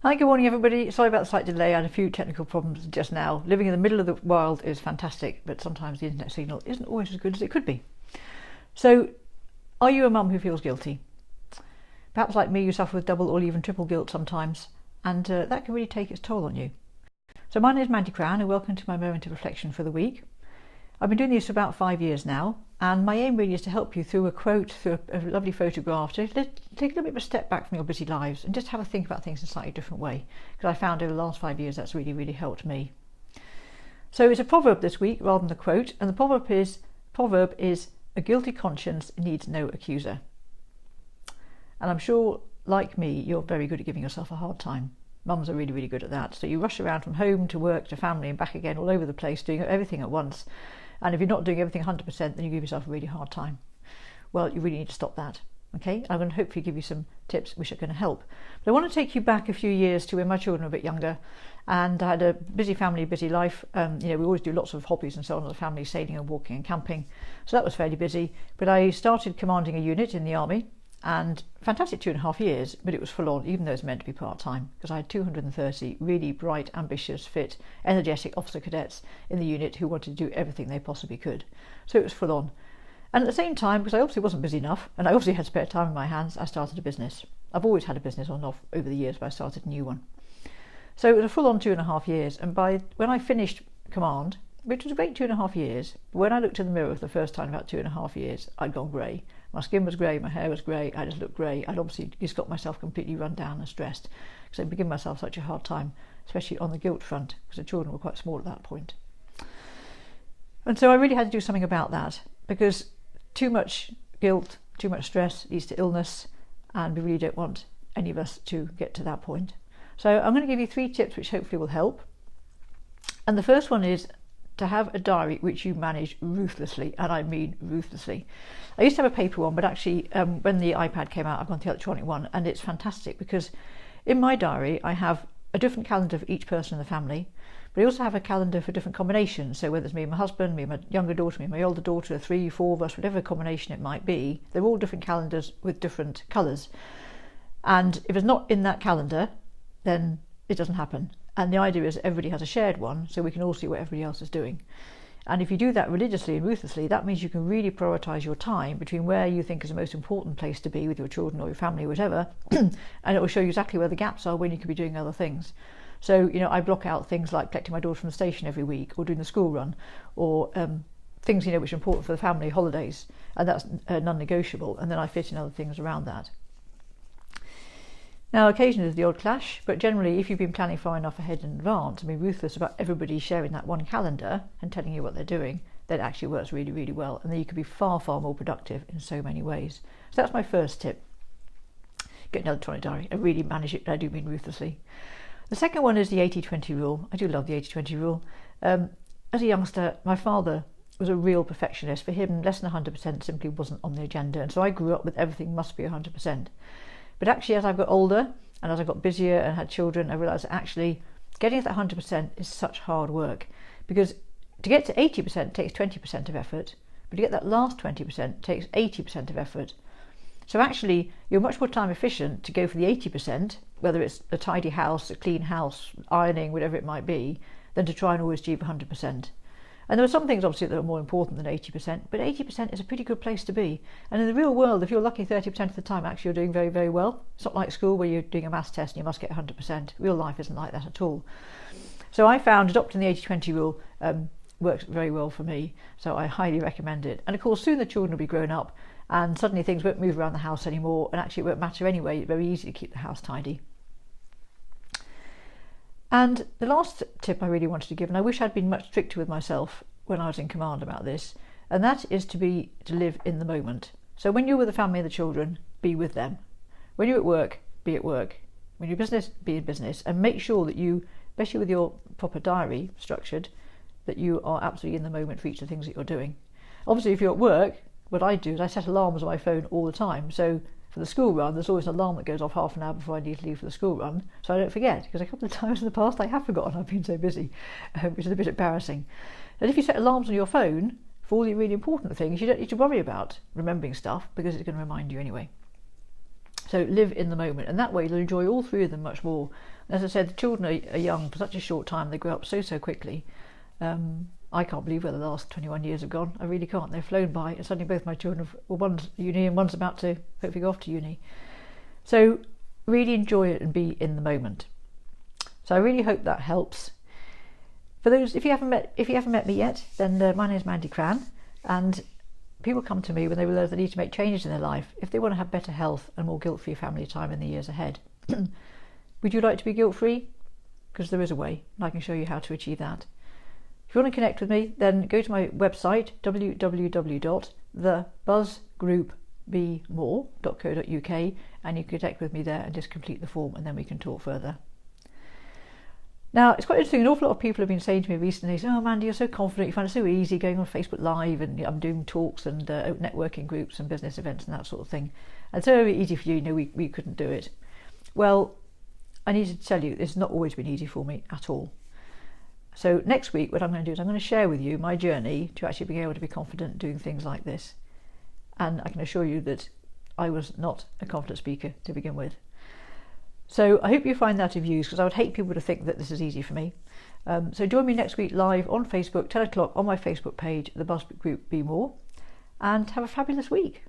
Hi, good morning everybody. Sorry about the slight delay. I had a few technical problems just now. Living in the middle of the wild is fantastic, but sometimes the internet signal isn't always as good as it could be. So, are you a mum who feels guilty? Perhaps like me, you suffer with double or even triple guilt sometimes, and that can really take its toll on you. So my name is Mandy Crown and welcome to my moment of reflection for the week. I've been doing this for about 5 years now, and my aim really is to help you through a quote, through a lovely photograph, to take a little bit of a step back from your busy lives and just have a think about things in a slightly different way, because I found over the last 5 years that's really helped me. So it's a proverb this week rather than a quote, and the proverb is a guilty conscience needs no accuser. And I'm sure, like me, you're very good at giving yourself a hard time. Mums are really good at that. So you rush around from home to work to family and back again all over the place, doing everything at once. And if you're not doing everything 100%, then you give yourself a really hard time. Well, you really need to stop that. Okay, I'm going to hopefully give you some tips which are going to help. But I want to take you back a few years to when my children were a bit younger, and I had a busy family, busy life. We always do lots of hobbies and so on as a family, sailing and walking and camping. So that was fairly busy. But I started commanding a unit in the army, and fantastic 2.5 years, but it was full on, even though it's meant to be part-time, because I had 230 really bright, ambitious, fit, energetic officer cadets in the unit who wanted to do everything they possibly could. So it was full on. And at the same time, because I obviously wasn't busy enough, and I obviously had spare time in my hands, I started a business. I've always had a business on and off over the years, but I started a new one. So it was a full-on 2.5 years, and when I finished command, which was a great 2.5 years, when I looked in the mirror for the first time about 2.5 years, I'd gone grey. My skin was grey, my hair was grey, I just looked grey. I'd obviously just got myself completely run down and stressed, because I'd been giving myself such a hard time, especially on the guilt front, because the children were quite small at that point. And so I really had to do something about that, because too much guilt, too much stress leads to illness, and we really don't want any of us to get to that point. So I'm going to give you 3 tips which hopefully will help. And the first one is to have a diary which you manage ruthlessly, and I mean ruthlessly. I used to have a paper one, but actually when the iPad came out, I've gone to the electronic one, and it's fantastic because in my diary I have a different calendar for each person in the family, but I also have a calendar for different combinations. So whether it's me and my husband, me and my younger daughter, me and my older daughter, 3, 4 of us, whatever combination it might be, they're all different calendars with different colours. And if it's not in that calendar, then it doesn't happen. And the idea is everybody has a shared one, so we can all see what everybody else is doing. And if you do that religiously and ruthlessly, that means you can really prioritise your time between where you think is the most important place to be with your children or your family or whatever, and it will show you exactly where the gaps are when you could be doing other things. So, I block out things like collecting my daughter from the station every week, or doing the school run, or things, which are important for the family, holidays, and that's non-negotiable, and then I fit in other things around that. Now, occasionally there's the odd clash, but generally if you've been planning far enough ahead in advance and be ruthless about everybody sharing that one calendar and telling you what they're doing, then it actually works really well, and then you can be far more productive in so many ways. So that's my first tip. Get an electronic diary. I really manage it, I do mean ruthlessly. The second one is the 80-20 rule. I do love the 80-20 rule. As a youngster, my father was a real perfectionist. For him, less than 100% simply wasn't on the agenda, and so I grew up with everything must be 100%. But actually, as I've got older and as I got busier and had children, I realised that actually getting to that 100% is such hard work, because to get to 80% takes 20% of effort, but to get that last 20% takes 80% of effort. So actually, you're much more time efficient to go for the 80%, whether it's a tidy house, a clean house, ironing, whatever it might be, than to try and always achieve 100%. And there are some things obviously that are more important than 80%, but 80% is a pretty good place to be. And in the real world, if you're lucky 30% of the time, actually you're doing very well. It's not like school where you're doing a maths test and you must get 100%. Real life isn't like that at all. So I found adopting the 80-20 rule works very well for me, so I highly recommend it. And of course, soon the children will be grown up, and suddenly things won't move around the house anymore, and actually it won't matter anyway. It's very easy to keep the house tidy. And the last tip I really wanted to give, and I wish I'd been much stricter with myself when I was in command about this, and that is to live in the moment. So when you're with the family and the children, be with them. When you're at work, be at work. When you're in business, be in business, and make sure that you, especially with your proper diary structured, that you are absolutely in the moment for each of the things that you're doing. Obviously, if you're at work, what I do is I set alarms on my phone all the time. So for the school run, there's always an alarm that goes off half an hour before I need to leave for the school run, so I don't forget, because a couple of times in the past I have forgotten, I've been so busy, which is a bit embarrassing. And if you set alarms on your phone for all the really important things, you don't need to worry about remembering stuff, because it's going to remind you anyway. So live in the moment, and that way you'll enjoy all three of them much more. As I said, the children are young for such a short time, they grow up so quickly. I can't believe where the last 21 years have gone. I really can't. They've flown by, and suddenly both my children, one's uni and one's about to hopefully go off to uni. So really enjoy it and be in the moment. So I really hope that helps. For those, if you haven't met me yet, then my name is Mandy Cran, and people come to me when they realise they need to make changes in their life if they want to have better health and more guilt-free family time in the years ahead. Would you like to be guilt-free? Because there is a way, and I can show you how to achieve that. If you want to connect with me, then go to my website, www.thebuzzgroupbemore.co.uk, and you can connect with me there and just complete the form, and then we can talk further. Now, it's quite interesting, an awful lot of people have been saying to me recently, oh Mandy, you're so confident, you find it so easy going on Facebook Live, and I'm doing talks and networking groups and business events and that sort of thing. And so easy for you, we couldn't do it. Well, I need to tell you, it's not always been easy for me at all. So next week, what I'm going to do is I'm going to share with you my journey to actually being able to be confident doing things like this. And I can assure you that I was not a confident speaker to begin with. So I hope you find that of use, because I would hate people to think that this is easy for me. So join me next week live on Facebook, 10 o'clock on my Facebook page, The Buzz Group Be More, and have a fabulous week.